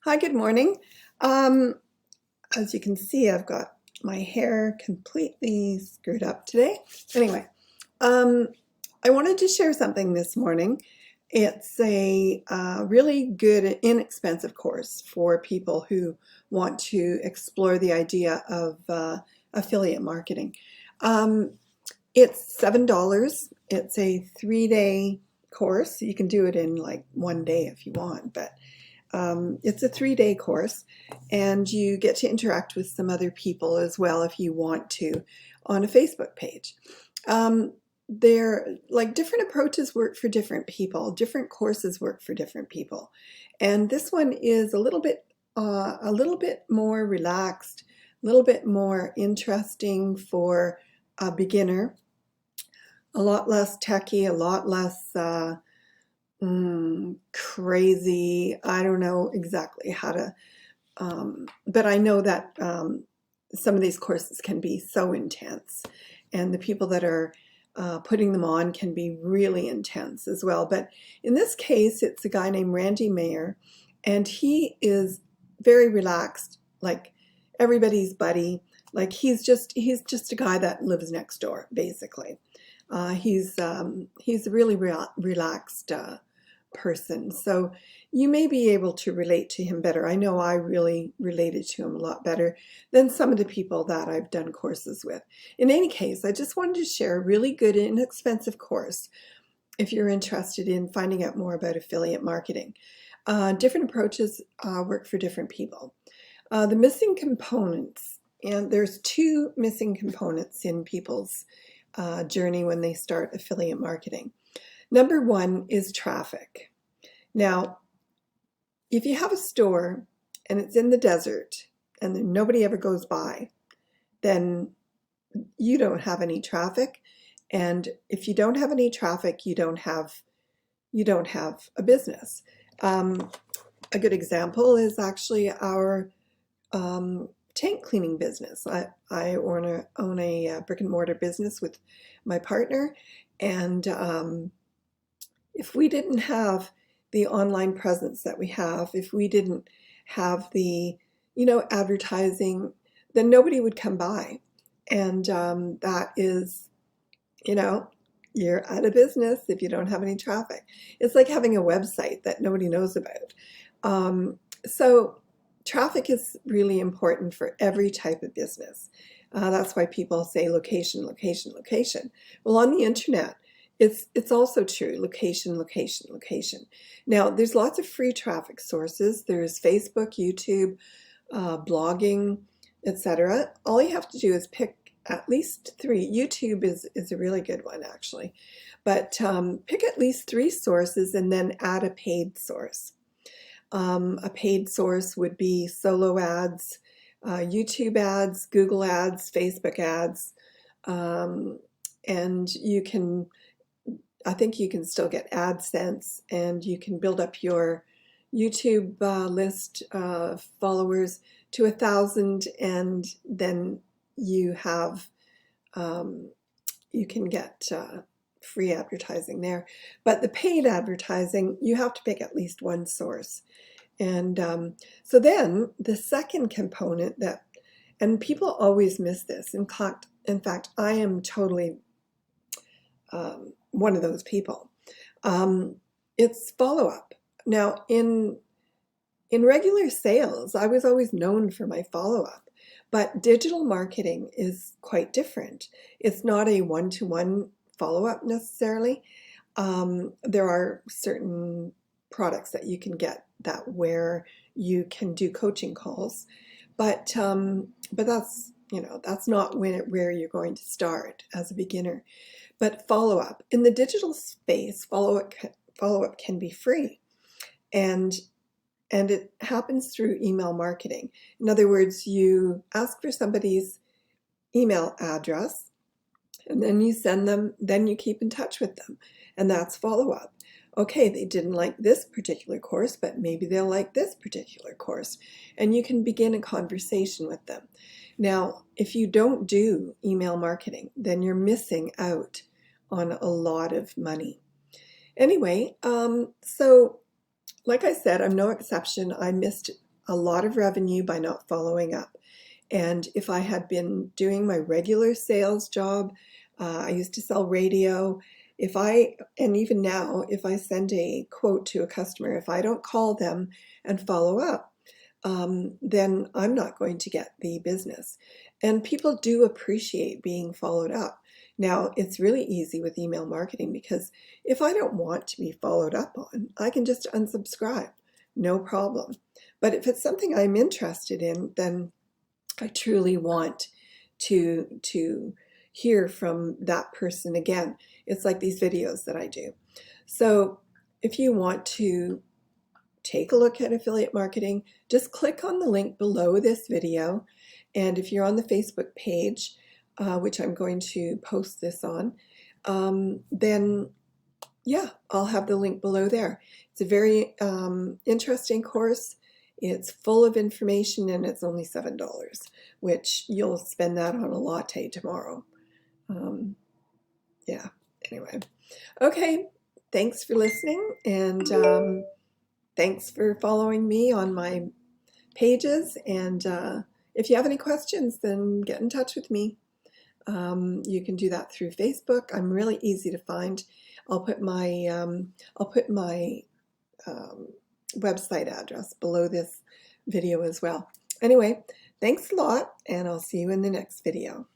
Hi, good morning. Um, as you can see, I've got my hair completely screwed up today. Anyway, um, I wanted to share something this morning. It's a really good, inexpensive course for people who want to explore the idea of affiliate marketing. Um, it's $7. It's a 3-day course. You can do it in like one day if you want, but it's a 3-day course, and you get to interact with some other people as well if you want to on a Facebook page. They're like different approaches work for different people, different courses work for different people. And this one is a little bit more relaxed, a little bit more interesting for a beginner, a lot less techy, a lot less crazy. I don't know exactly how to, but I know that some of these courses can be so intense, and the people that are putting them on can be really intense as well. But in this case, it's a guy named Randy Mayer, and he is very relaxed, like everybody's buddy. Like he's just a guy that lives next door, basically. He's a really relaxed person. So you may be able to relate to him better. I know I really related to him a lot better than some of the people that I've done courses with. In any case, I just wanted to share a really good, inexpensive course if you're interested in finding out more about affiliate marketing. Different approaches work for different people. The missing components, and there's two missing components in people's journey when they start affiliate marketing. Number one is traffic. Now, if you have a store and it's in the desert and nobody ever goes by, then you don't have any traffic. And if you don't have any traffic, you don't have a business. A good example is actually our tank cleaning business. I own a brick and mortar business with my partner, and if we didn't have the online presence that we have, if we didn't have the, advertising, then nobody would come by. And that is, you know, you're out of business if you don't have any traffic. It's like having a website that nobody knows about. So traffic is really important for every type of business. That's why people say location, location, location. Well, on the internet, it's also true, location, location, location. Now, there's lots of free traffic sources. There's Facebook, YouTube, blogging, etc. All you have to do is pick at least three. YouTube is a really good one, actually. But pick at least three sources and then add a paid source. A paid source would be solo ads, YouTube ads, Google ads, Facebook ads, and I think you can still get AdSense, and you can build up your YouTube list of followers to 1,000, and then you have you can get free advertising there. But the paid advertising, you have to pick at least one source. And so then the second component and people always miss this. In fact, I am totally one of those people. It's follow-up. Now, in regular sales, I was always known for my follow-up, but digital marketing is quite different. It's not a one-to-one follow-up necessarily. There are certain products that you can get that where you can do coaching calls, but that's not where you're going to start as a beginner. But follow-up in the digital space, follow-up can be free, and it happens through email marketing. In other words, you ask for somebody's email address, and then you send them, then you keep in touch with them, and that's follow-up. Okay, they didn't like this particular course, but maybe they'll like this particular course, and you can begin a conversation with them. Now, if you don't do email marketing, then you're missing out on a lot of money. Anyway, so like I said, I'm no exception. a lot of revenue by not following up. And if I had been doing my regular sales job, I used to sell radio. And even now, if I send a quote to a customer, if I don't call them and follow up, then I'm not going to get the business. And people do appreciate being followed up. Now, it's really easy with email marketing because if I don't want to be followed up on, I can just unsubscribe, no problem. But if it's something I'm interested in, then I truly want to hear from that person again. It's like these videos that I do. So if you want to take a look at affiliate marketing, just click on the link below this video. And if you're on the Facebook page, which I'm going to post this on, then yeah, I'll have the link below there. It's a very interesting course. It's full of information and it's only $7, which you'll spend that on a latte tomorrow. Yeah, anyway. Okay, thanks for listening, and thanks for following me on my pages. And if you have any questions, then get in touch with me. You can do that through Facebook. I'm really easy to find. I'll put my website address below this video as well. Anyway, thanks a lot, and I'll see you in the next video.